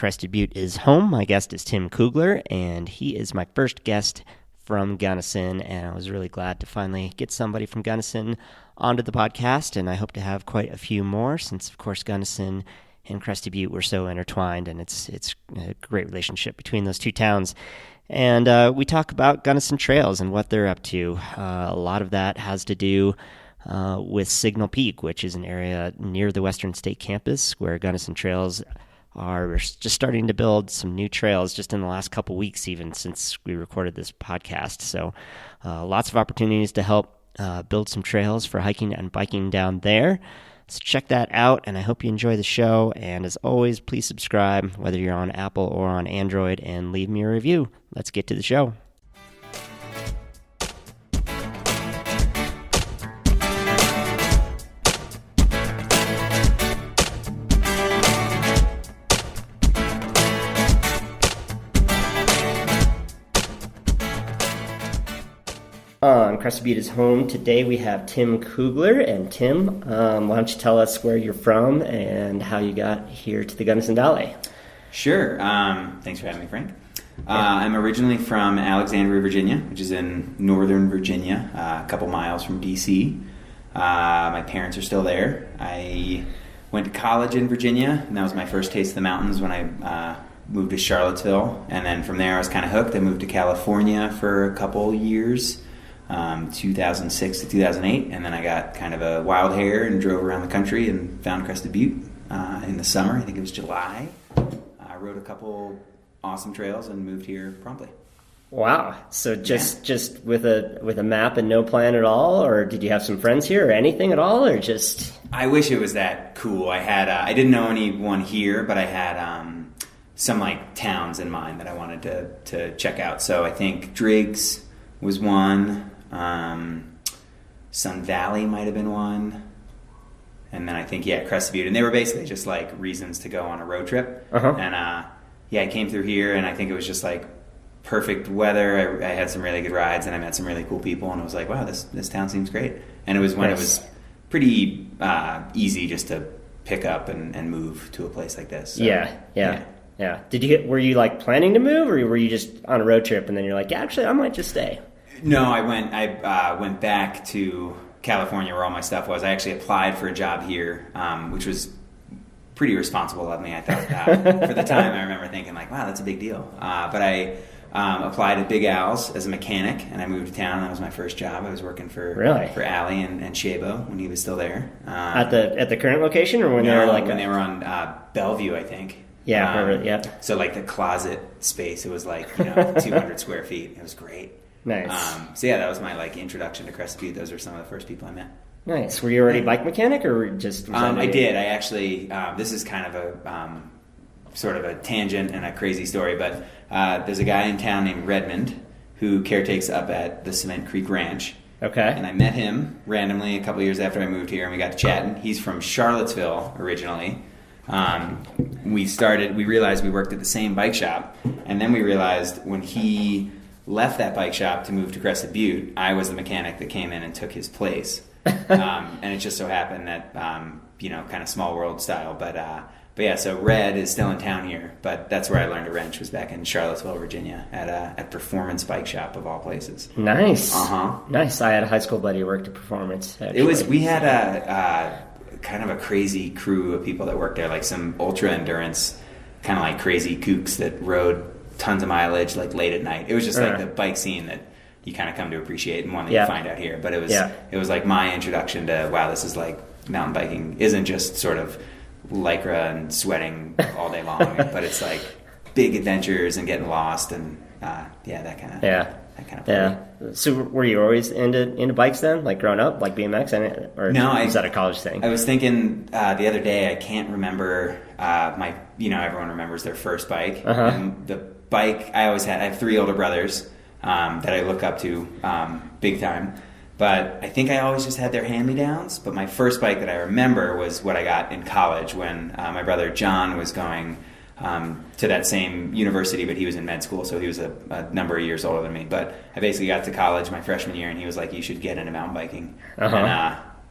Crested Butte is home. My guest is Tim Kugler, and he is my first guest from Gunnison, and I was really glad to finally get somebody from Gunnison onto the podcast, and I hope to have quite a few more since, of course, Gunnison and Crested Butte were so intertwined, and it's a great relationship between those two towns. And we talk about Gunnison Trails and what they're up to. A lot of that has to do with Signal Peak, which is an area near the Western State Campus where Gunnison Trails are just starting to build some new trails just in the last couple weeks, even since we recorded this podcast. So lots of opportunities to help build some trails for hiking and biking down there. So check that out, and I hope you enjoy the show. And as always, please subscribe, whether you're on Apple or on Android, and leave me a review. Let's get to the show. Crested Butte is home. Today we have Tim Kugler. And Tim, why don't you tell us where you're from and how you got here to the Gunnison Valley? Sure. Thanks for having me, Frank. I'm originally from Alexandria, Virginia, which is in northern Virginia, a couple miles from D.C. My parents are still there. I went to college in Virginia, and that was my first taste of the mountains when I moved to Charlottesville. And then from there I was kind of hooked. I moved to California for a couple years. 2006 to 2008, and then I got kind of a wild hair and drove around the country and found Crested Butte in the summer. I think it was July. I rode a couple awesome trails and moved here promptly. Wow! So just with a map and no plan at all, or did you have some friends here or anything at all, or just? I wish it was that cool. I didn't know anyone here, but I had some like towns in mind that I wanted to check out. So I think Driggs was one. Sun Valley might have been one, and then I think Crested Butte, and they were basically just like reasons to go on a road trip. And I came through here, and I think it was just like perfect weather. I had some really good rides, and I met some really cool people, and I was like, wow, this town seems great. And it was when it was pretty easy just to pick up and move to a place like this. So, yeah. Were you like planning to move, or were you just on a road trip and then you're like, actually I might just stay? No, I went back to California where all my stuff was. I actually applied for a job here, which was pretty responsible of me, I thought. For the time, I remember thinking like, wow, that's a big deal. But I applied at Big Al's as a mechanic, and I moved to town. That was my first job. I was working for Allie and Shabo when he was still there. At the current location, or when they were when they were on Bellevue, I think. So like the closet space, it was like 200 square feet. It was great. Nice. That was my like introduction to Crested Butte. Those were some of the first people I met. Nice. Were you already a bike mechanic, or just? I did. I actually. This is kind of a sort of a tangent and a crazy story, but there's a guy in town named Redmond who caretakes up at the Cement Creek Ranch. Okay. And I met him randomly a couple years after I moved here, and we got to chatting. He's from Charlottesville originally. We realized we worked at the same bike shop, and then we realized when he left that bike shop to move to Crested Butte, I was the mechanic that came in and took his place. And it just so happened that, kind of small world style. So Red is still in town here, but that's where I learned to wrench, was back in Charlottesville, Virginia, at Performance Bike Shop of all places. Nice. Nice. I had a high school buddy who worked at Performance. Actually. We had a kind of a crazy crew of people that worked there, like some ultra endurance, kind of like crazy kooks that rode tons of mileage like late at night. It was just like the bike scene that you kind of come to appreciate, and one that you find out here. But it was like my introduction to, wow, this is like mountain biking isn't just sort of lycra and sweating all day long, but it's like big adventures and getting lost and that kind of Yeah. So were you always into bikes then, like growing up, like BMX, or was that a college thing? I was thinking the other day, I can't remember my, everyone remembers their first bike. And the bike I have 3 older brothers that I look up to big time. But I think I always just had their hand-me-downs. But my first bike that I remember was what I got in college when my brother John was going to that same university, but he was in med school, so he was a number of years older than me. But I basically got to college my freshman year, and he was like, you should get into mountain biking.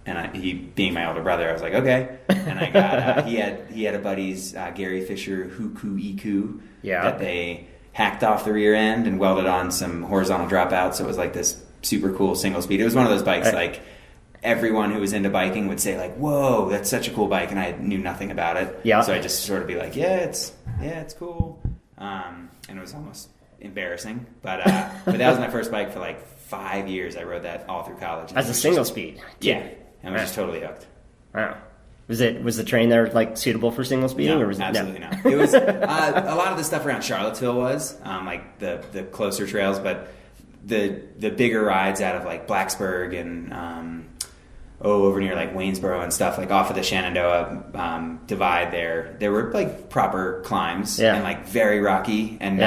And And he, being my older brother, I was like, okay. And I got he had a buddy's Gary Fisher Huku Iku that they hacked off the rear end and welded on some horizontal dropouts. So it was like this super cool single speed. It was one of those bikes like everyone who was into biking would say like, whoa, that's such a cool bike, and I knew nothing about it. Yeah. So I just sort of be like, it's cool. And it was almost embarrassing, but that was my first bike for like 5 years. I rode that all through college. As a single speed? Yeah. And I was just totally hooked. Wow. Was the terrain there like suitable for single speeding? No, or was absolutely not. It was a lot of the stuff around Charlottesville was like the closer trails, but the bigger rides out of like Blacksburg and over near like Waynesboro and stuff, like off of the Shenandoah divide there were like proper climbs and like very rocky and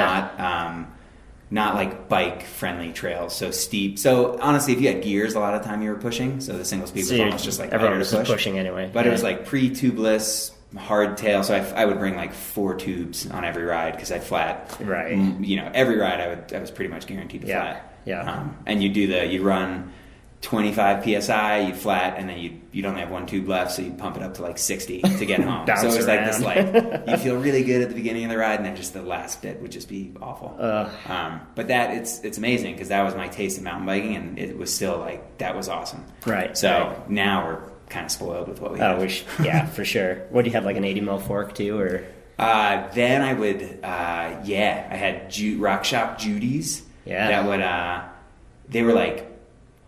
not like bike friendly trails, so steep. So honestly, if you had gears, a lot of time you were pushing, so the single speed was almost just like everyone was just pushing anyway. But it was like pre-tubeless hardtail, so I would bring like 4 tubes on every ride because I flat. Right. Every ride I was pretty much guaranteed to flat. Yeah. And you'd run 25 psi, you'd flat, and then you'd only have 1 tube left, so you'd pump it up to like 60 to get home. So it was like this, like you feel really good at the beginning of the ride, and then just the last bit would just be awful. But it's amazing because that was my taste of mountain biking, and it was still like that was awesome. Right. So now we're kind of spoiled with what we have. Yeah, for sure. What do you have, like an 80 mil fork too, or? Then I would, I had Rock Shop Judy's. Yeah. That would, they were like.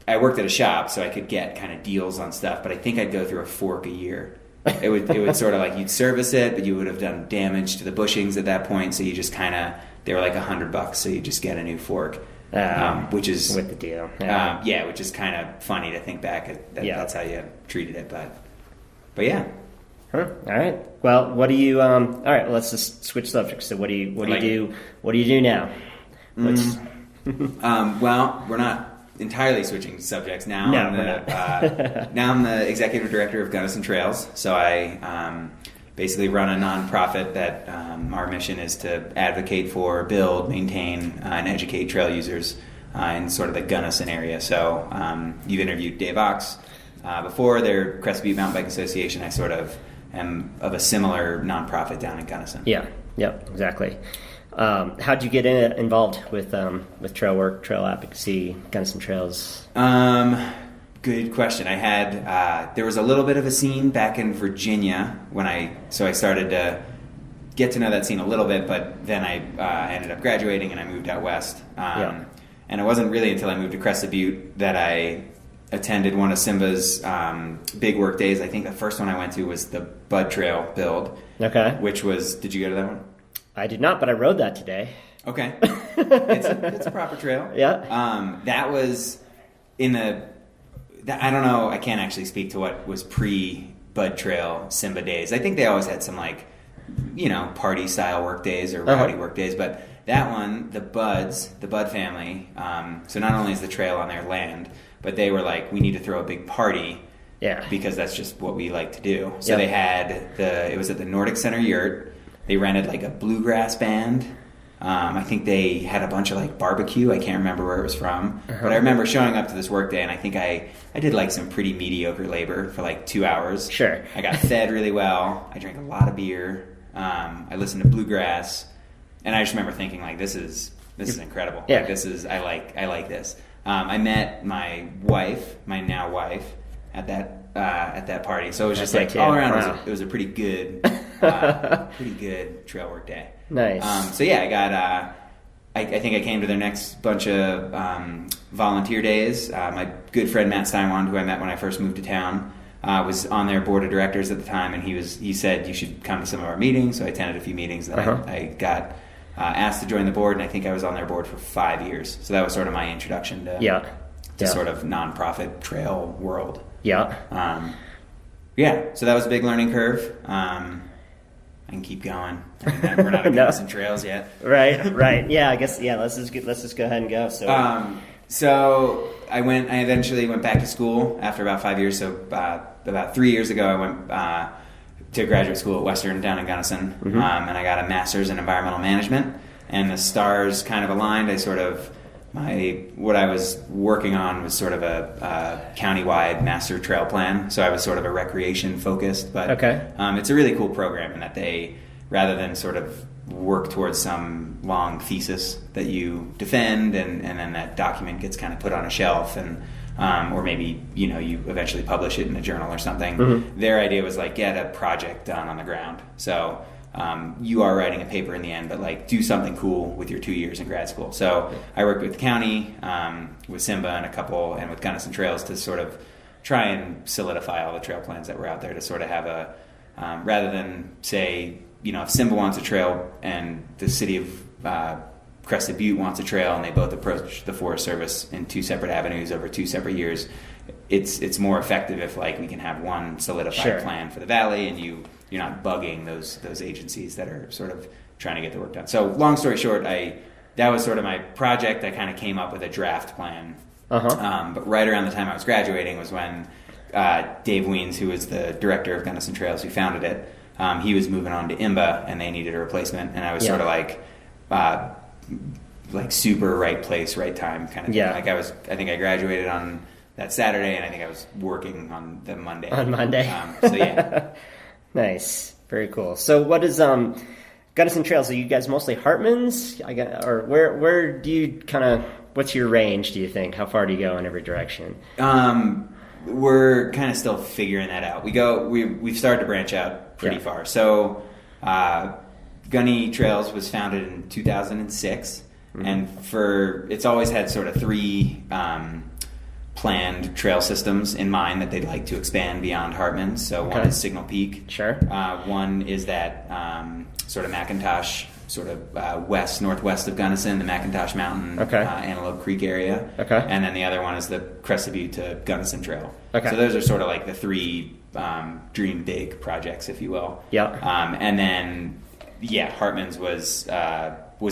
I worked at a shop, so I could get kind of deals on stuff, but I think I'd go through a fork a year. It would sort of like you'd service it, but you would have done damage to the bushings at that point, so you just kind of, they were like $100, so you just get a new fork, which is with the deal. Which is kind of funny to think back. That's how you treated it, but yeah. Huh. All right. Well, what do you? All right. Well, let's just switch subjects. So, what do you do? What do you do now? Well, we're not entirely switching subjects now. Now I'm the executive director of Gunnison Trails, so I basically run a nonprofit that our mission is to advocate for, build, maintain, and educate trail users in sort of the Gunnison area. So you've interviewed Dave Ox before. Their Crested Butte Mountain Bike Association. I sort of am of a similar nonprofit down in Gunnison. Yeah. Yep. Exactly. How'd you get involved with trail work, trail advocacy, Gunnison Trails? Good question. I had there was a little bit of a scene back in Virginia so I started to get to know that scene a little bit, but then I ended up graduating and I moved out west. And it wasn't really until I moved to Crested Butte that I attended one of Simba's big work days. I think the first one I went to was the Bud Trail build. Okay. Which was, did you go to that one? I did not, but I rode that today. Okay. It's a proper trail. Yeah. That was I don't know, I can't actually speak to what was pre-Bud Trail Simba days. I think they always had some like, party style work days or rowdy work days, but that one, the Bud family, so not only is the trail on their land, but they were like, we need to throw a big party. Yeah. Because that's just what we like to do. So they had it was at the Nordic Center Yurt. They rented like a bluegrass band. I think they had a bunch of like barbecue. I can't remember where it was from. But I remember showing up to this work day, and I think I did like some pretty mediocre labor for like 2 hours. Sure. I got fed really well. I drank a lot of beer. I listened to bluegrass. And I just remember thinking like, this is incredible. Yeah. Like, I like this. I met my now wife, at that party. So it was just like all around. It was a pretty good trail work day. Nice. So yeah, I got. I think I came to their next bunch of volunteer days. My good friend Matt Steinwand, who I met when I first moved to town, was on their board of directors at the time, and he said you should come to some of our meetings. So I attended a few meetings. Then I got asked to join the board, and I think I was on their board for 5 years. So that was sort of my introduction to sort of nonprofit trail world. Yeah. So that was a big learning curve. I can keep going. We're not at Gunnison Trails yet. Right. Yeah, I guess. Yeah, let's just go ahead and go. So I eventually went back to school after about 5 years. So about 3 years ago, I went to graduate school at Western down in Gunnison, and I got a master's in environmental management. And the stars kind of aligned. I sort of what I was working on was sort of a countywide master trail plan. So I was sort of a recreation focused, but it's a really cool program in that they, rather than sort of work towards some long thesis that you defend and then that document gets kind of put on a shelf and or maybe you eventually publish it in a journal or something. Their idea was like get a project done on the ground. So you are writing a paper in the end, but like do something cool with your 2 years in grad school. So I worked with the county, with Simba and with Gunnison Trails to sort of try and solidify all the trail plans that were out there to sort of have a, rather than say, if Simba wants a trail and the city of Crested Butte wants a trail and they both approach the Forest Service in 2 separate avenues over 2 separate years, it's more effective if like we can have one solidified plan for the valley and you're not bugging those agencies that are sort of trying to get the work done. So long story short, that was sort of my project. I kind of came up with a draft plan. But right around the time I was graduating was when Dave Weens, who was the director of Gunnison Trails, who founded it, he was moving on to IMBA and they needed a replacement. And I was sort of like super right place, right time kind of thing. Like I think I graduated on that Saturday and I think I was working on the Monday. On Monday. So yeah. Nice. Very cool. So what is Gunnison Trails? Are you guys mostly Hartmans? Or where do you kind of, what's your range, do you think? How far do you go in every direction? We're kind of still figuring that out. We've started to branch out pretty far. So Gunny Trails was founded in 2006 and it's always had sort of 3 planned trail systems in mind that they'd like to expand beyond Hartman. So one is Signal Peak. Sure. One is that sort of McIntosh, sort of northwest of Gunnison, the McIntosh Mountain, Antelope Creek area. And then the other one is the Crested Butte to Gunnison Trail. So those are sort of like the 3 dream big projects, if you will. And then Hartman's was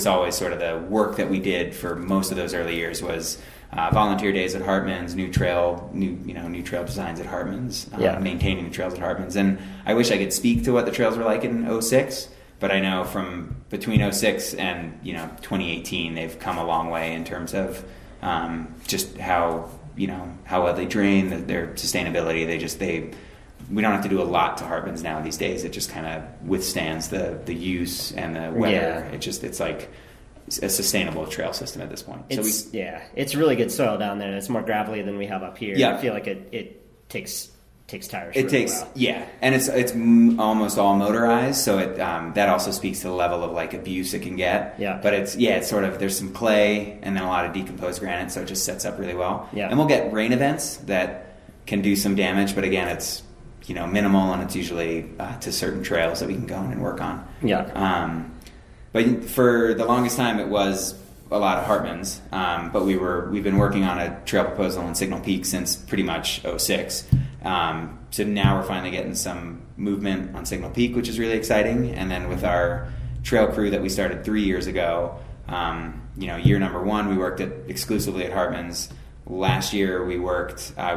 always sort of the work that we did for most of those early years was volunteer days at Hartman's, new trail designs at Hartman's, maintaining the trails at Hartman's. And I wish I could speak to what the trails were like in 06, but I know from between 06 and 2018 they've come a long way in terms of just how well they drain, their sustainability. We don't have to do a lot to Hartman's now these days. It just kind of withstands the use and the weather. It's like a sustainable trail system at this point. It's really good soil down there. It's more gravelly than we have up here. I feel like it takes tires. And it's almost all motorized, so it that also speaks to the level of like abuse it can get. But it's sort of, there's some clay and then a lot of decomposed granite, so it just sets up really well. And we'll get rain events that can do some damage, but again, it's minimal, and it's usually to certain trails that we can go in and work on. But for the longest time, it was a lot of Hartman's. But we've been working on a trail proposal in Signal Peak since pretty much 06. So now we're finally getting some movement on Signal Peak, which is really exciting. And then with our trail crew that we started 3 years ago, year number 1, we worked exclusively at Hartman's. Last year we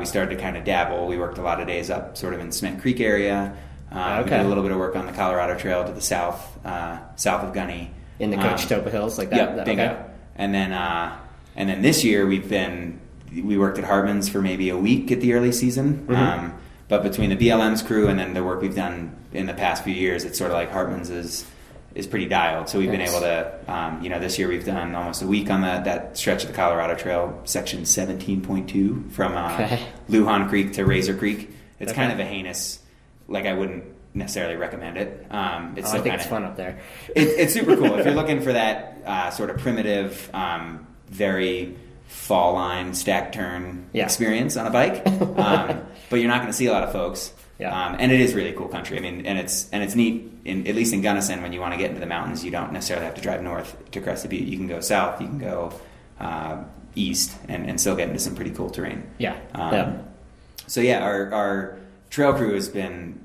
started to kind of dabble. We worked a lot of days up sort of in Cement Creek area. We did a little bit of work on the Colorado Trail to the south of Gunny. In the Coachtopa Hills, like that? Bingo. And then this year we worked at Hartman's for maybe a week at the early season. But between the BLM's crew and then the work we've done in the past few years, it's sort of like Hartman's is pretty dialed. So we've been able to, this year we've done almost a week on that stretch of the Colorado Trail, section 17.2 from Lujan Creek to Razor Creek. It's kind of a heinous, I wouldn't necessarily recommend it. I think it's fun up there. It's super cool. If you're looking for that sort of primitive, very fall line stack turn experience on a bike, but you're not going to see a lot of folks. And it is really cool country. I mean, and it's neat. At least in Gunnison, when you want to get into the mountains, you don't necessarily have to drive north to Crested Butte. You can go south. You can go east, and still get into some pretty cool terrain. So our trail crew has been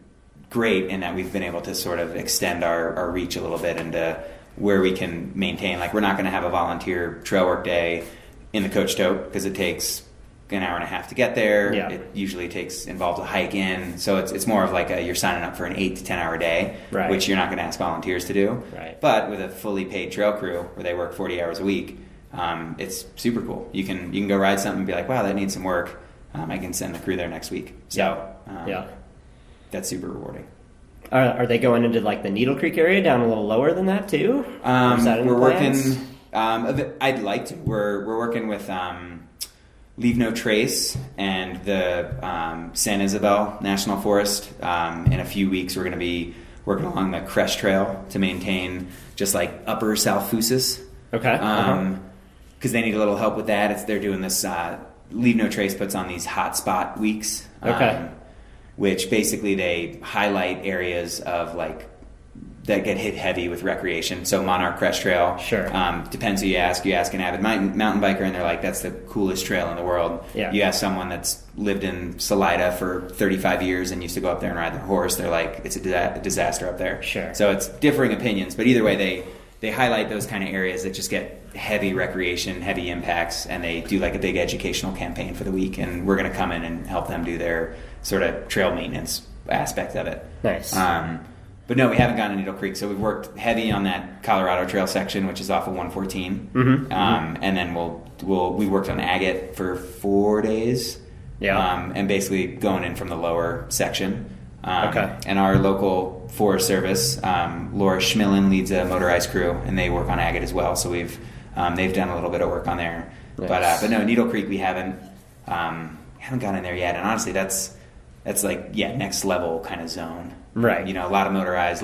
great in that we've been able to sort of extend our reach a little bit into where we can maintain. Like, we're not going to have a volunteer trail work day in the Coachtope because it takes an hour and a half to get there. It usually involves a hike in, so it's more of like you're signing up for an 8 to 10 hour day, which you're not going to ask volunteers to do. But with a fully paid trail crew where they work 40 hours a week, it's super cool. You can go ride something and be like, wow, that needs some work. I can send the crew there next week. So that's super rewarding. Are they going into like the Needle Creek area down a little lower than that too? We're working. I'd like to. We're working with Leave No Trace and the San Isabel National Forest. In a few weeks, we're going to be working along the Crest Trail to maintain just like Upper South Fusus. Okay. Because they need a little help with that. They're doing this. Leave No Trace puts on these hotspot weeks. Okay. Which basically they highlight areas of like that get hit heavy with recreation. So Monarch Crest Trail. Sure. Depends who you ask. You ask an avid mountain biker and they're like, that's the coolest trail in the world. Yeah. You ask someone that's lived in Salida for 35 years and used to go up there and ride their horse, they're like, it's a disaster up there. Sure. So it's differing opinions, but either way they highlight those kind of areas that just get heavy recreation, heavy impacts, and they do like a big educational campaign for the week, and we're going to come in and help them do their sort of trail maintenance aspect of it. Nice. But no, we haven't gone to Needle Creek, so we've worked heavy on that Colorado Trail section, which is off of 114. And then we worked on Agate for 4 days. Yeah. And basically going in from the lower section. Okay. And our local Forest Service, Laura Schmillen leads a motorized crew, and they work on Agate as well. So they've done a little bit of work on there. Nice. But no, Needle Creek we haven't gone in there yet. And honestly, that's like next level kind of zone. Right. A lot of motorized,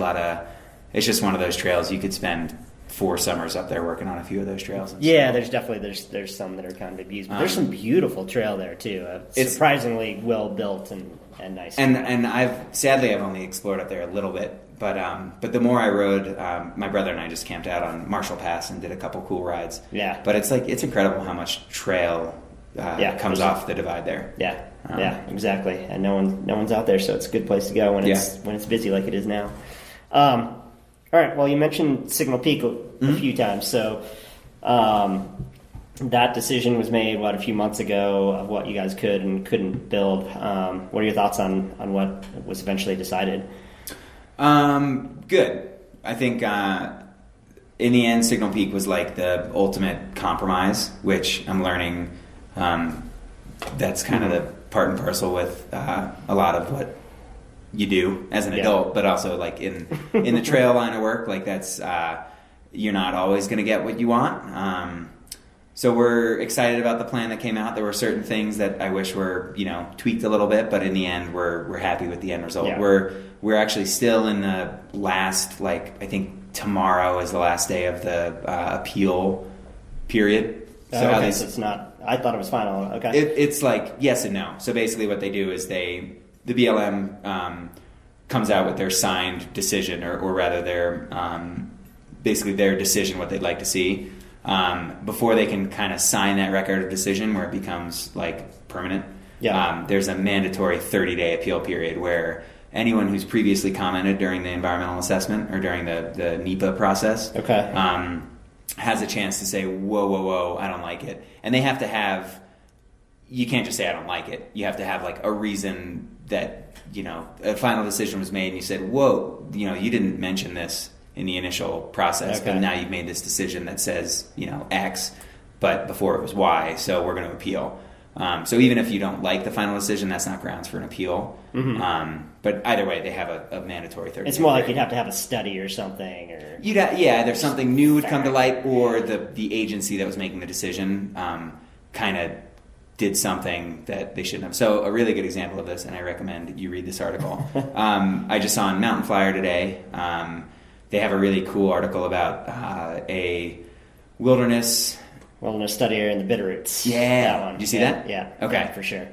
it's just one of those trails you could spend 4 summers up there working on a few of those trails. Yeah, there's definitely there's some that are kind of abused, but there's some beautiful trail there too. It's surprisingly well built and nice. And I've only explored up there a little bit, but the more I rode, my brother and I just camped out on Marshall Pass and did a couple cool rides. Yeah. But it's incredible how much trail comes off the divide there. Yeah. Yeah, exactly. And no one's out there, so it's a good place to go when it's busy like it is now. All right. Well, you mentioned Signal Peak a few times, so that decision was made a few months ago of what you guys could and couldn't build. What are your thoughts on what was eventually decided? Good. I think in the end, Signal Peak was like the ultimate compromise, which I'm learning. That's kind of the part and parcel with a lot of what you do as an adult, but also like in the trail line of work, like that's you're not always going to get what you want. So we're excited about the plan that came out. There were certain things that I wish were tweaked a little bit, but in the end, we're happy with the end result. Yeah. We're actually still in the last, I think tomorrow is the last day of the appeal period. So it's not. I thought it was final. Okay. It's like yes and no. So basically, what they do is the BLM comes out with their signed decision, or rather their basically their decision, what they'd like to see, before they can kind of sign that record of decision where it becomes permanent. Yeah. There's a mandatory 30-day appeal period where anyone who's previously commented during the environmental assessment or during the NEPA process. Okay. Has a chance to say, whoa, I don't like it. And they have to have, you can't just say I don't like it. You have to have a reason that, a final decision was made and you said, whoa, you didn't mention this in the initial process, but now you've made this decision that says, X, but before it was Y, so we're going to appeal. So even if you don't like the final decision, that's not grounds for an appeal. Mm-hmm. But either way, they have a mandatory 30. It's more like you'd have to have a study or something, or there's something new would come to light, or the agency that was making the decision kind of did something that they shouldn't have. So a really good example of this, and I recommend you read this article. I just saw on Mountain Flyer today. They have a really cool article about a wilderness study area in the Bitterroots. Yeah. That one. Did you see that? Yeah. Okay. Yeah, for sure.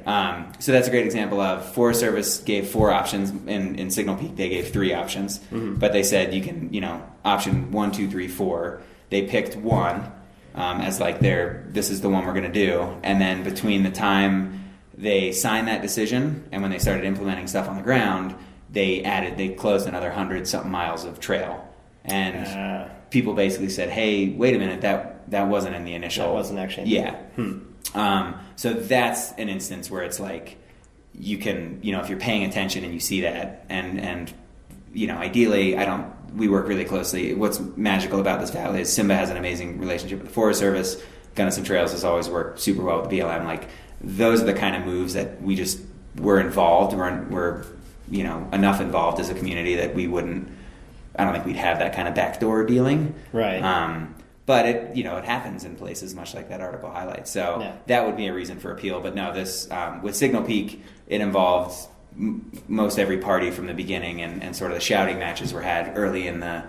So that's a great example of Forest Service gave 4 options. In Signal Peak, they gave 3 options. Mm-hmm. But they said you can, option 1, 2, 3, 4. They picked 1 as this is the one we're going to do. And then between the time they signed that decision and when they started implementing stuff on the ground, they closed another 100-something miles of trail. And people basically said, hey, wait a minute, that wasn't in the initial. That wasn't actually. Yeah. So that's an instance where it's you can, if you're paying attention and you see that, and ideally, we work really closely. What's magical about this valley is Simba has an amazing relationship with the Forest Service. Gunnison Trails has always worked super well with the BLM. Like, those are the kind of moves that we just were involved. We're enough involved as a community that we wouldn't. I don't think we'd have that kind of backdoor dealing. Right. But it happens in places, much like that article highlights. So that would be a reason for appeal. But no, this with Signal Peak, it involved most every party from the beginning, and sort of the shouting matches were had early in the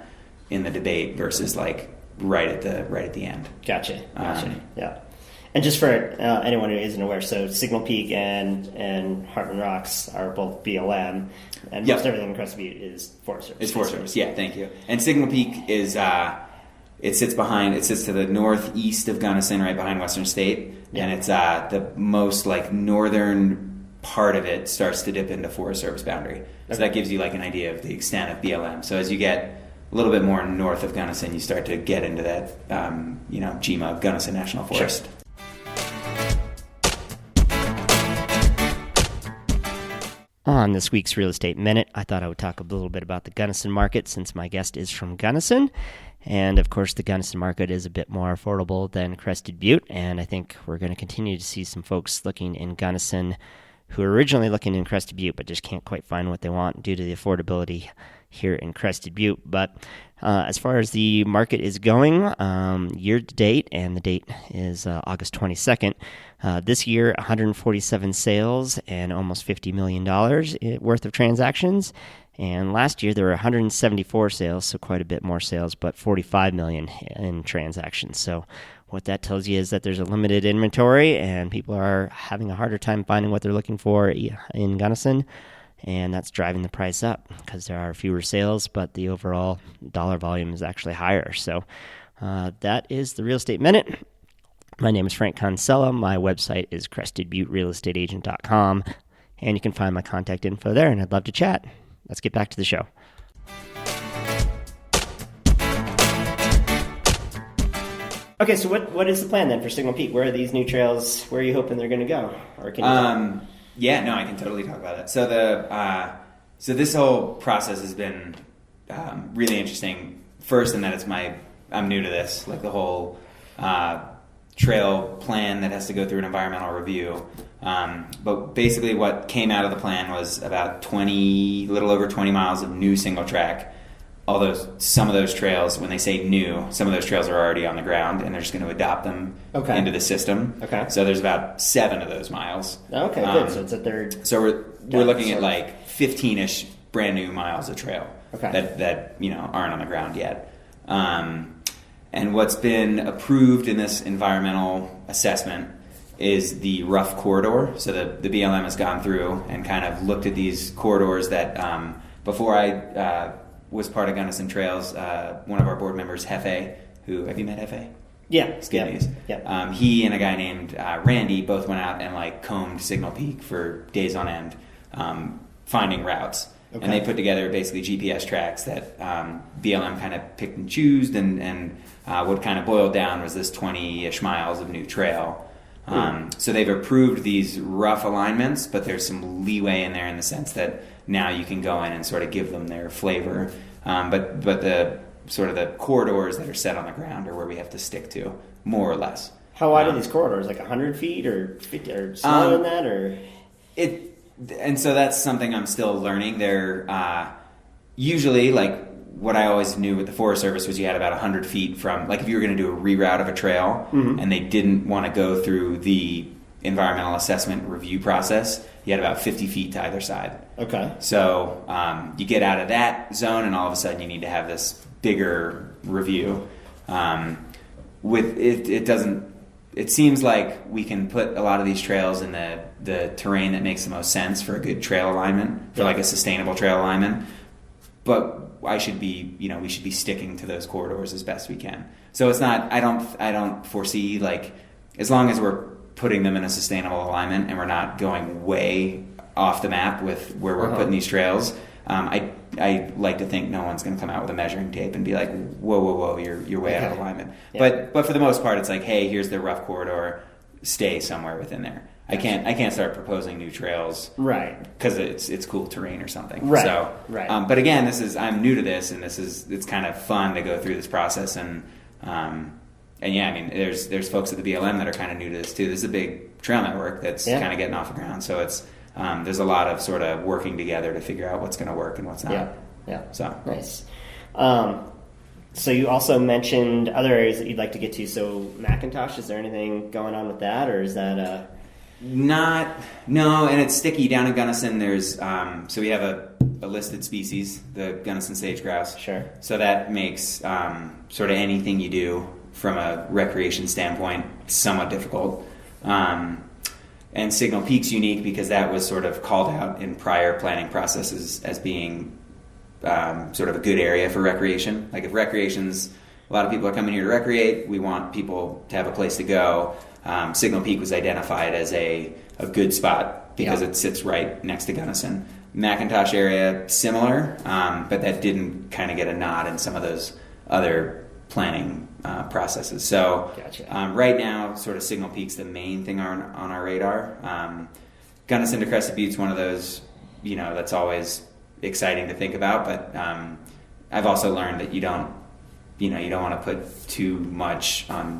debate versus like right at the end. Gotcha. Yeah. And just for anyone who isn't aware, so Signal Peak and Hartman Rocks are both BLM, and most everything in Crested Butte is Forest Service. It's Forest Service, yeah, thank you. And Signal Peak is, it sits to the northeast of Gunnison, right behind Western State, and it's the most like northern part of it starts to dip into Forest Service boundary. So that gives you like an idea of the extent of BLM. So as you get a little bit more north of Gunnison, you start to get into that, GMA, Gunnison National Forest. Sure. On this week's Real Estate Minute, I thought I would talk a little bit about the Gunnison market since my guest is from Gunnison. And of course, the Gunnison market is a bit more affordable than Crested Butte. And I think we're going to continue to see some folks looking in Gunnison who are originally looking in Crested Butte but just can't quite find what they want due to the affordability here in Crested Butte. But as far as the market is going, year to date, and the date is August 22nd, this year 147 sales and almost $50 million worth of transactions. And last year there were 174 sales, so quite a bit more sales, but $45 million in transactions. So what that tells you is that there's a limited inventory and people are having a harder time finding what they're looking for in Gunnison. And that's driving the price up because there are fewer sales, but the overall dollar volume is actually higher. So that is the Real Estate Minute. My name is Frank Consella. My website is crestedbutterealestateagent.com, and you can find my contact info there, and I'd love to chat. Let's get back to the show. Okay, so what is the plan then for Signal Peak? Where are these new trails? Where are you hoping they're going to go? Or can you Yeah, no, I can totally talk about it. So so this whole process has been really interesting. First, in that I'm new to this, like the whole trail plan that has to go through an environmental review. But basically, what came out of the plan was about little over 20 miles of new single track. Although some of those trails, when they say new, some of those trails are already on the ground, and they're just going to adopt them into the system. Okay. So there's about 7 of those miles. Okay, good. So it's a third. So we're looking at like 15-ish brand new miles of trail that aren't on the ground yet. And what's been approved in this environmental assessment is the rough corridor. So the BLM has gone through and kind of looked at these corridors that before I was part of Gunnison Trails, one of our board members, Hefe, who, have you met Hefe? Yeah. Yeah. He and a guy named Randy both went out and like combed Signal Peak for days on end, finding routes. Okay. And they put together basically GPS tracks that BLM kind of picked and chose, and what kind of boiled down was this 20-ish miles of new trail. So they've approved these rough alignments, but there's some leeway in there in the sense that now you can go in and sort of give them their flavor. But the sort of the corridors that are set on the ground are where we have to stick to, more or less. How wide are these corridors? Like 100 feet or 50 or smaller than that? Or and so that's something I'm still learning. They're usually, like, what I always knew with the Forest Service was you had about 100 feet from, like, if you were going to do a reroute of a trail and they didn't want to go through the environmental assessment review process, you had about 50 feet to either side. Okay. So you get out of that zone and all of a sudden you need to have this bigger review. It seems like we can put a lot of these trails in the terrain that makes the most sense for a good trail alignment, for like a sustainable trail alignment. But we should be sticking to those corridors as best we can. So it's not, I don't foresee, like, as long as we're putting them in a sustainable alignment and we're not going way off the map with where we're putting these trails, I like to think no one's going to come out with a measuring tape and be like, whoa, you're way out of alignment. Yeah. But for the most part, it's like, hey, here's the rough corridor, stay somewhere within there. I can't start proposing new trails, right? Because it's cool terrain or something, right? So, right. But again, I'm new to this, and it's kind of fun to go through this process and yeah, I mean, there's folks at the BLM that are kind of new to this too. This is a big trail network that's kind of getting off the ground. So it's there's a lot of sort of working together to figure out what's going to work and what's not. Yeah. So nice. So you also mentioned other areas that you'd like to get to. So McIntosh, is there anything going on with that, or is that no, and it's sticky down in Gunnison. There's so we have a listed species, the Gunnison sage grouse. Sure. So that makes sort of anything you do from a recreation standpoint somewhat difficult. And Signal Peak's unique because that was sort of called out in prior planning processes as being sort of a good area for recreation. Like if recreation's, a lot of people are coming here to recreate, we want people to have a place to go. Signal Peak was identified as a good spot because it sits right next to Gunnison. McIntosh area, similar, but that didn't kind of get a nod in some of those other planning processes. So right now, sort of Signal Peak's the main thing on our radar. Gunnison to Crested Butte's one of those, that's always exciting to think about, but I've also learned that you don't want to put too much on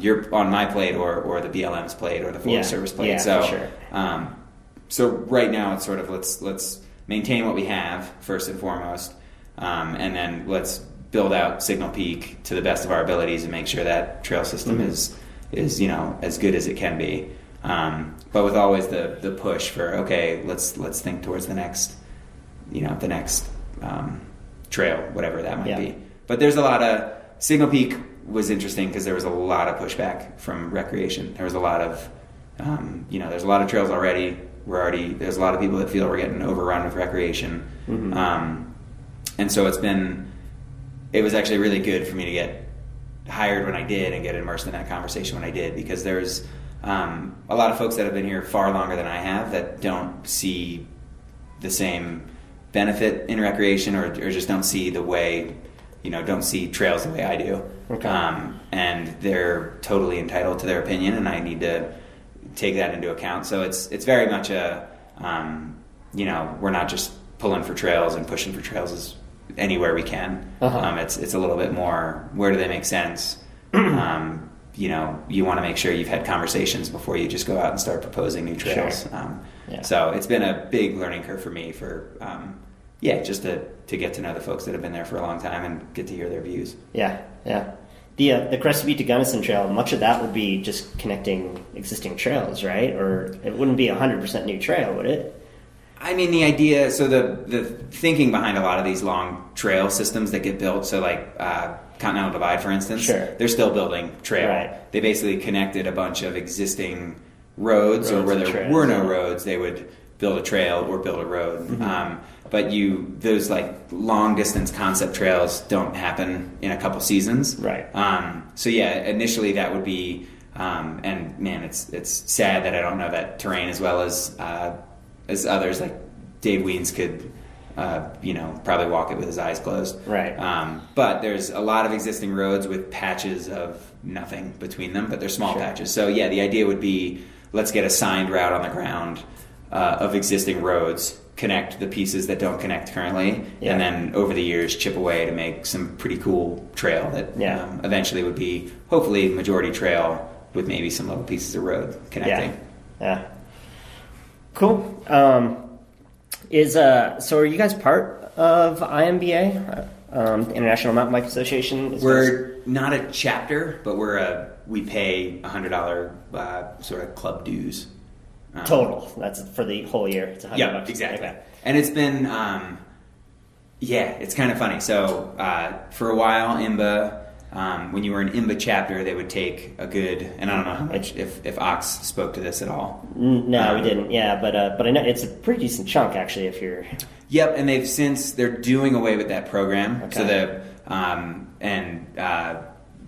my plate or the BLM's plate or the Forest Service plate. Yeah, so, for sure. So right now it's sort of let's maintain what we have first and foremost, and then let's build out Signal Peak to the best of our abilities and make sure that trail system is as good as it can be. But with always the push for let's think towards the next trail, whatever that might be. But there's a lot of Signal Peak was interesting because there was a lot of pushback from recreation. There was a lot of there's a lot of trails already. There's a lot of people that feel we're getting overrun with recreation. And so it was actually really good for me to get hired when I did and get immersed in that conversation when I did, because there's a lot of folks that have been here far longer than I have that don't see the same benefit in recreation or just don't see the way, don't see trails the way I do. Okay. And they're totally entitled to their opinion, and I need to take that into account. So it's very much a, we're not just pulling for trails and pushing for trails anywhere we can. It's a little bit more, where do they make sense? You want to make sure you've had conversations before you just go out and start proposing new trails. Sure. So it's been a big learning curve for me for, just to get to know the folks that have been there for a long time and get to hear their views. Yeah. The Crested Butte to Gunnison Trail, much of that would be just connecting existing trails, right? Or it wouldn't be 100% new trail, would it? I mean, the idea, so the thinking behind a lot of these long trail systems that get built, so like Continental Divide, for instance, they're still building trail. Right. They basically connected a bunch of existing roads or where there were no roads, they would build a trail or build a road. But those like long distance concept trails don't happen in a couple seasons. Right. So initially that would be, and man, it's sad that I don't know that terrain as well as others. Like Dave Wiens could, probably walk it with his eyes closed. Right. But there's a lot of existing roads with patches of nothing between them, but they're small patches. So the idea would be, let's get a signed route on the ground of existing roads, connect the pieces that don't connect currently, and then over the years chip away to make some pretty cool trail that eventually would be hopefully majority trail with maybe some little pieces of road connecting. Yeah. Cool. So are you guys part of IMBA, the International Mountain Bike Association? We're not a chapter, but we pay $100 sort of club dues. Total. That's for the whole year. It's $100. Yeah, exactly. Okay. And it's been, it's kind of funny. So for a while, IMBA, when you were an IMBA chapter, they would take a good, and I don't know how much, if Ox spoke to this at all. No, we didn't. Yeah, but I know it's a pretty decent chunk actually. If you're. Yep, and they're doing away with that program. Okay. So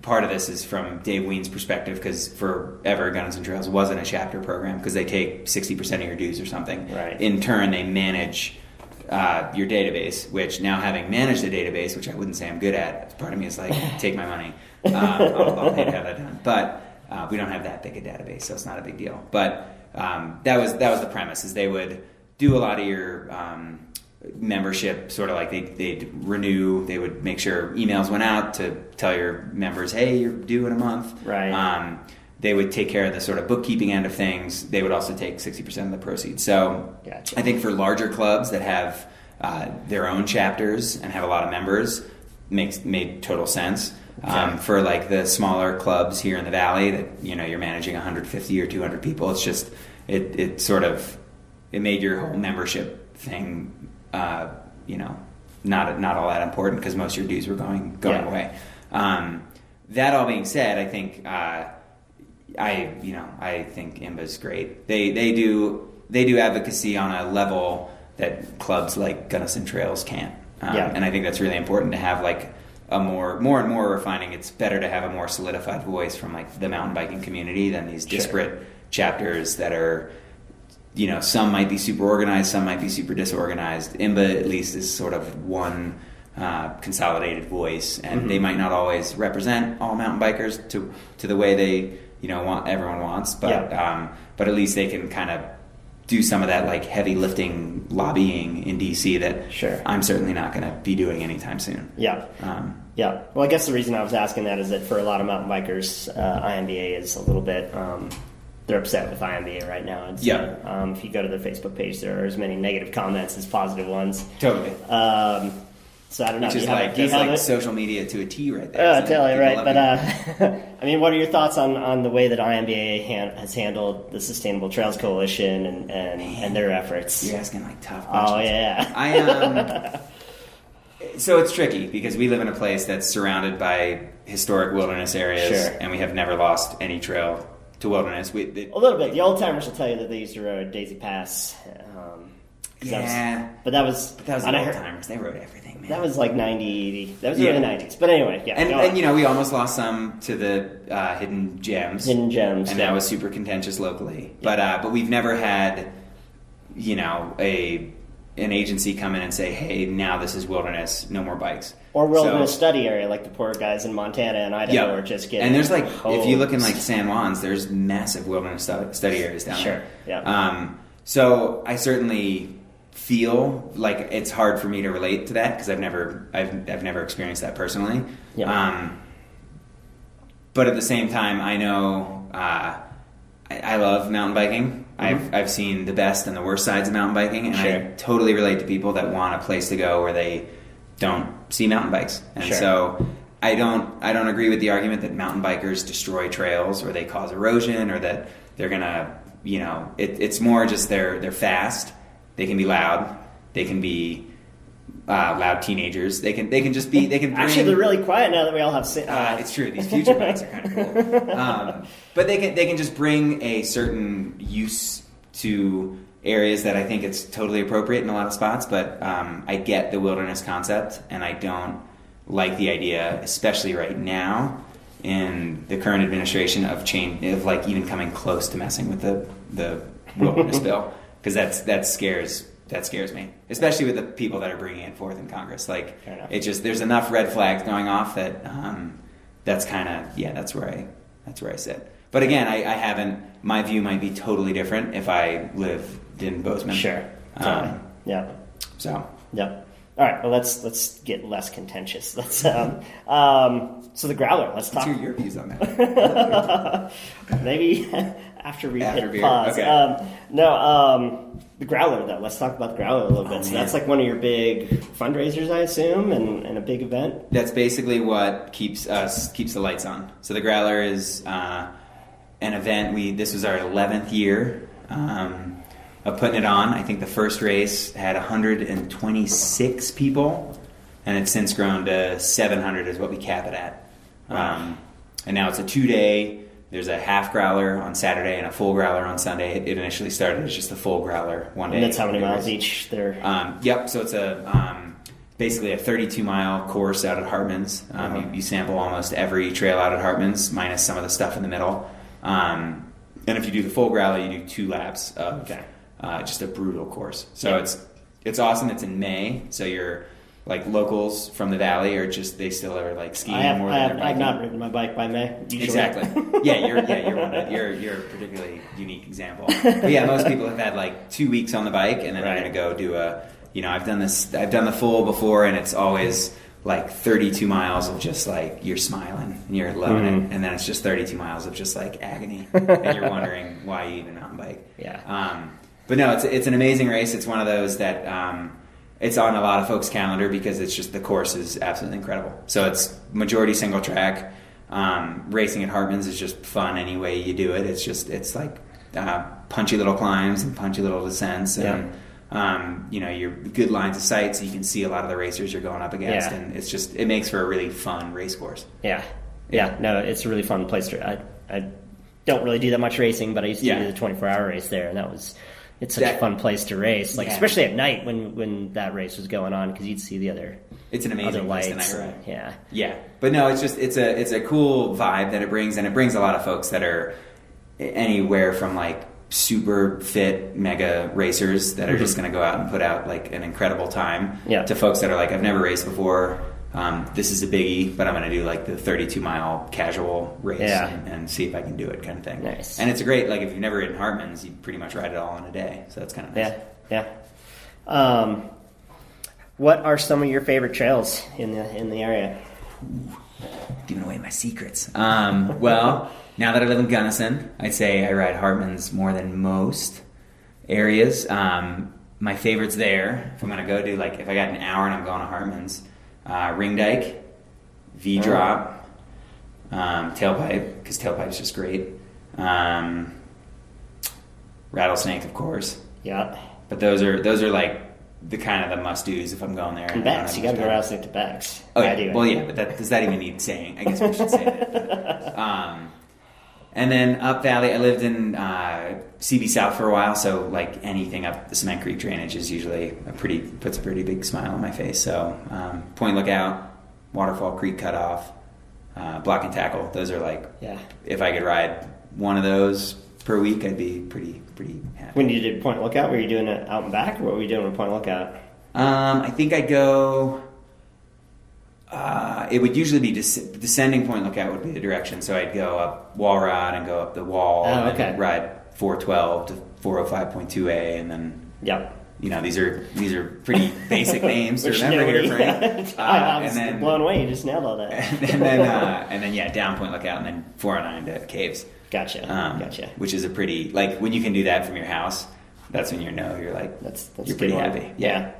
part of this is from Dave Wiens' perspective, because forever Gunnison Trails wasn't a chapter program because they take 60% of your dues or something. Right. In turn, they manage your database, which now having managed the database, which I wouldn't say I'm good at, part of me is like, take my money. I'll pay to have that done. But we don't have that big a database, so it's not a big deal. But that was the premise, is they would do a lot of your membership, sort of like they'd renew. They would make sure emails went out to tell your members, hey, you're due in a month. Right. They would take care of the sort of bookkeeping end of things. They would also take 60% of the proceeds. So Gotcha. I think for larger clubs that have their own chapters and have a lot of members, made total sense. Okay. For like the smaller clubs here in the valley that you're managing 150 or 200 people, it's just it sort of made your whole membership thing not all that important because most of your dues were going away. That all being said, I think I think IMBA's great. They do advocacy on a level that clubs like Gunnison Trails can't. And I think that's really important to have like a more and more we're finding it's better to have a more solidified voice from like the mountain biking community than these disparate chapters that are, some might be super organized, some might be super disorganized. IMBA at least is sort of one consolidated voice, and they might not always represent all mountain bikers to the way they everyone wants, but at least they can kind of do some of that like heavy lifting lobbying in DC that I'm certainly not going to be doing anytime soon. Well, I guess the reason I was asking that is that for a lot of mountain bikers, IMBA is a little bit, they're upset with IMBA right now. And so, if you go to their Facebook page, there are as many negative comments as positive ones. Totally. So I don't know. Which is like social media to a T right there. Totally right. But I mean, what are your thoughts on the way that IMBA has handled the Sustainable Trails Coalition and their efforts? You're asking like tough questions. Oh yeah. So it's tricky because we live in a place that's surrounded by historic wilderness areas, and we have never lost any trail to wilderness. A little bit. The old timers will tell you that they used to rode Daisy Pass. But that was the old timers. They rode everything, man. That was like 90. That was early 90s. But anyway, and we almost lost some to the hidden gems. And that was super contentious locally. But we've never had, an agency come in and say, hey, now this is wilderness, no more bikes. Or wilderness study area, like the poor guys in Montana and Idaho are just getting. And there's like, if you look in like San Juan's, there's massive wilderness study areas down there. So I certainly feel like it's hard for me to relate to that because I've never experienced that personally. But at the same time, I know I love mountain biking. I've seen the best and the worst sides of mountain biking, and I totally relate to people that want a place to go where they don't see mountain bikes. And so I don't agree with the argument that mountain bikers destroy trails or they cause erosion or that they're gonna, it's more just they're fast. They can be loud. They can be loud teenagers. They can just be. They can bring, actually. They're really quiet now that we all have. It's true. These future bikes are kind of cool. But they can just bring a certain use to areas that I think it's totally appropriate in a lot of spots. But I get the wilderness concept, and I don't like the idea, especially right now in the current administration, of like even coming close to messing with the wilderness bill. Because that scares me, especially with the people that are bringing it forth in Congress. Like, there's enough red flags going off that that's kind of that's where I sit. But again, I haven't. My view might be totally different if I lived in Bozeman. Totally. All right. Well, let's get less contentious. Let's so the growler. Let's talk. What's your views on that? Maybe after we hit pause. Okay. The growler though. Let's talk about the growler a little bit. So that's like one of your big fundraisers, I assume, and a big event. That's basically what keeps the lights on. So the growler is an event. This was our 11th year of putting it on. I think the first race had 126 people, and it's since grown to 700 is what we cap it at. And now it's a 2-day. There's a half growler on Saturday and a full growler on Sunday. It initially started as just a full growler one day. And that's how many miles each there? Yep. So it's basically a 32-mile course out at Hartman's. You sample almost every trail out at Hartman's, minus some of the stuff in the middle. And if you do the full growler, you do 2 laps of just a brutal course. So it's awesome. It's in May, so you're like locals from the valley they still are like skiing more than they're biking. I've not ridden my bike by May. Usually. Exactly. You're one you're a particularly unique example. But most people have had like 2 weeks on the bike, and then they're going to go do I've done the full before, and it's always like 32 miles of just like you're smiling and you're loving it, and then it's just 32 miles of just like agony, and you're wondering why you even mountain bike. Yeah. But no, it's an amazing race. It's one of those that it's on a lot of folks' calendar because it's just the course is absolutely incredible. So it's majority single track. Racing at Hartman's is just fun any way you do it. It's like punchy little climbs and punchy little descents, and you're good lines of sight, so you can see a lot of the racers you're going up against, and it makes for a really fun race course. Yeah. No, it's a really fun place to. I don't really do that much racing, but I used to do the 24-hour race there, and it's such a fun place to race, like especially at night when that race was going on, because you'd see the other. It's an amazing lights. place to night ride. Yeah. But no, it's a cool vibe that it brings, and it brings a lot of folks that are anywhere from like super fit mega racers that are just going to go out and put out like an incredible time to folks that are like, I've never raced before. This is a biggie, but I'm going to do like the 32-mile casual race and see if I can do it, kind of thing. Nice. And it's a great, like if you've never ridden Hartman's, you pretty much ride it all in a day. So that's kind of nice. Yeah. What are some of your favorite trails in the area? Giving away my secrets. Well, now that I live in Gunnison, I'd say I ride Hartman's more than most areas. My favorites there, if I'm going to go do, like, if I got an hour and I'm going to Hartman's, Ring Dyke, V-Drop, Tailpipe, because Tailpipe's just great. Rattlesnake, of course. Yeah. But those are like the kind of the must-dos if I'm going there. And Bex, you got to go Rattlesnake to Bex. Oh, yeah. Well, yeah, but does that even need saying? I guess we should say that. And then up valley, I lived in CB South for a while, so like anything up the Cement Creek drainage is usually puts a pretty big smile on my face. So Point Lookout, Waterfall Creek Cutoff, Block and Tackle. Those are like, if I could ride one of those per week, I'd be pretty happy. When you did Point Lookout, were you doing it out and back, or what were you doing with Point Lookout? I think I'd go. It would usually be descending Point Lookout would be the direction. So I'd go up Wall Rod and go up the wall and ride 412 to 405.2A, and then these are pretty basic names to remember here, Frank. I was blown away. You just nailed all that. and then down Point Lookout, and then 409 to Caves. Gotcha. Which is a pretty, like, when you can do that from your house, that's when you're like that's you're pretty happy. Yeah.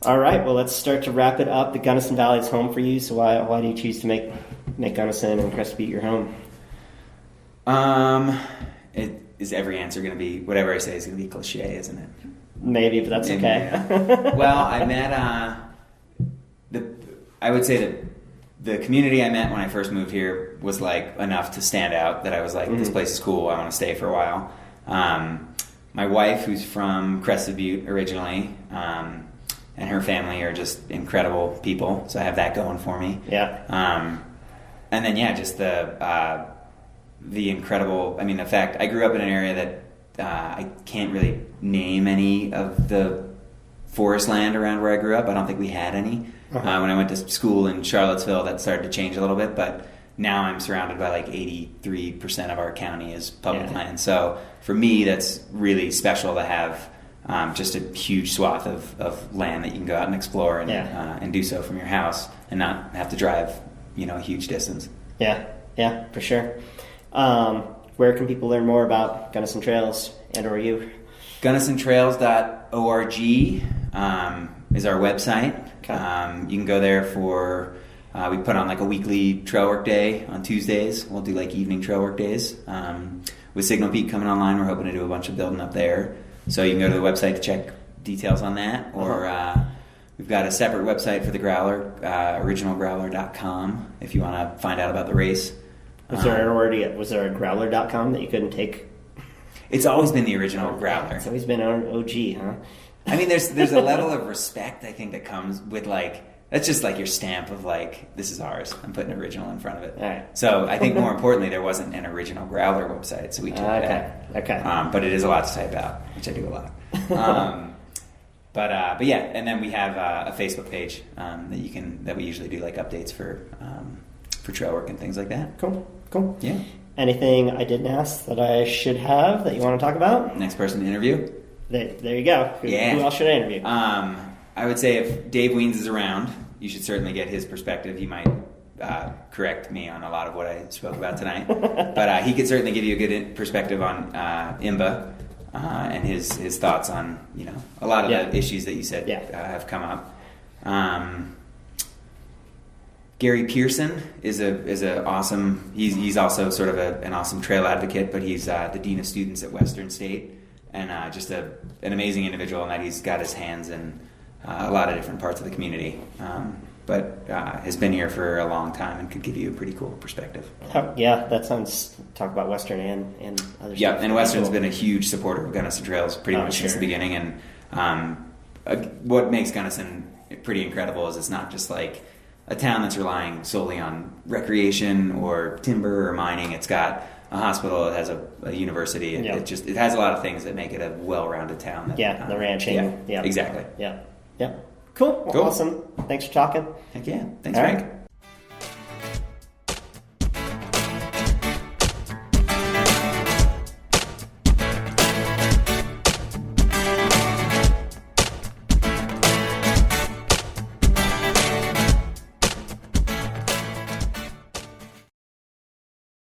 All right, well, let's start to wrap it up. The Gunnison Valley is home for you, so why do you choose to make Gunnison and Crested Butte your home? Is every answer going to be, whatever I say is going to be cliche, isn't it? Maybe, but that's okay. Well, I met, I would say that the community I met when I first moved here was like enough to stand out, that I was like, this place is cool, I want to stay for a while. My wife, who's from Crested Butte originally, and her family are just incredible people, so I have that going for me. Yeah. And then just the incredible. I mean, the fact I grew up in an area that I can't really name any of the forest land around where I grew up. I don't think we had any. When I went to school in Charlottesville, that started to change a little bit, but now I'm surrounded by like 83% of our county is public land. So for me, that's really special to have. Just a huge swath of land that you can go out and explore and do so from your house and not have to drive, a huge distance. Yeah, for sure. Where can people learn more about Gunnison Trails and/or you? GunnisonTrails.org is our website. Okay. You can go there for. We put on like a weekly trail work day on Tuesdays. We'll do like evening trail work days. With Signal Peak coming online, we're hoping to do a bunch of building up there. So you can go to the website to check details on that, or we've got a separate website for the Growler, originalgrowler.com, if you want to find out about the race. Was there a growler.com that you couldn't take? It's always been the original Growler. It's always been OG, huh? I mean, there's a level of respect, I think, that comes with, like, that's just like your stamp of, like, this is ours. I'm putting original in front of it. All right. So I think more importantly, there wasn't an original Growler website, so we took that. Okay. But it is a lot to type out, which I do a lot. But yeah, and then we have a Facebook page that we usually do like updates for trail work and things like that. Cool. Yeah. Anything I didn't ask that I should have that you want to talk about? Next person to interview. There you go. Who else should I interview? I would say if Dave Weens is around, you should certainly get his perspective. He might correct me on a lot of what I spoke about tonight. But he could certainly give you a good perspective on IMBA and his thoughts on, a lot of the issues that you said have come up. Gary Pearson is a awesome. He's also sort of an awesome trail advocate, but he's the dean of students at Western State, and just an amazing individual in that he's got his hands in a lot of different parts of the community, but has been here for a long time and could give you a pretty cool perspective. Yeah, that sounds. Talk about Western and other stuff. Yeah, and Western's been a huge supporter of Gunnison Trails pretty much since the beginning, and what makes Gunnison pretty incredible is it's not just like a town that's relying solely on recreation or timber or mining. It's got a hospital, it has a university, it has a lot of things that make it a well-rounded town. The ranching. Yeah, exactly. Yeah. Cool. Awesome. Thanks for talking. Heck yeah. Thanks, Frank.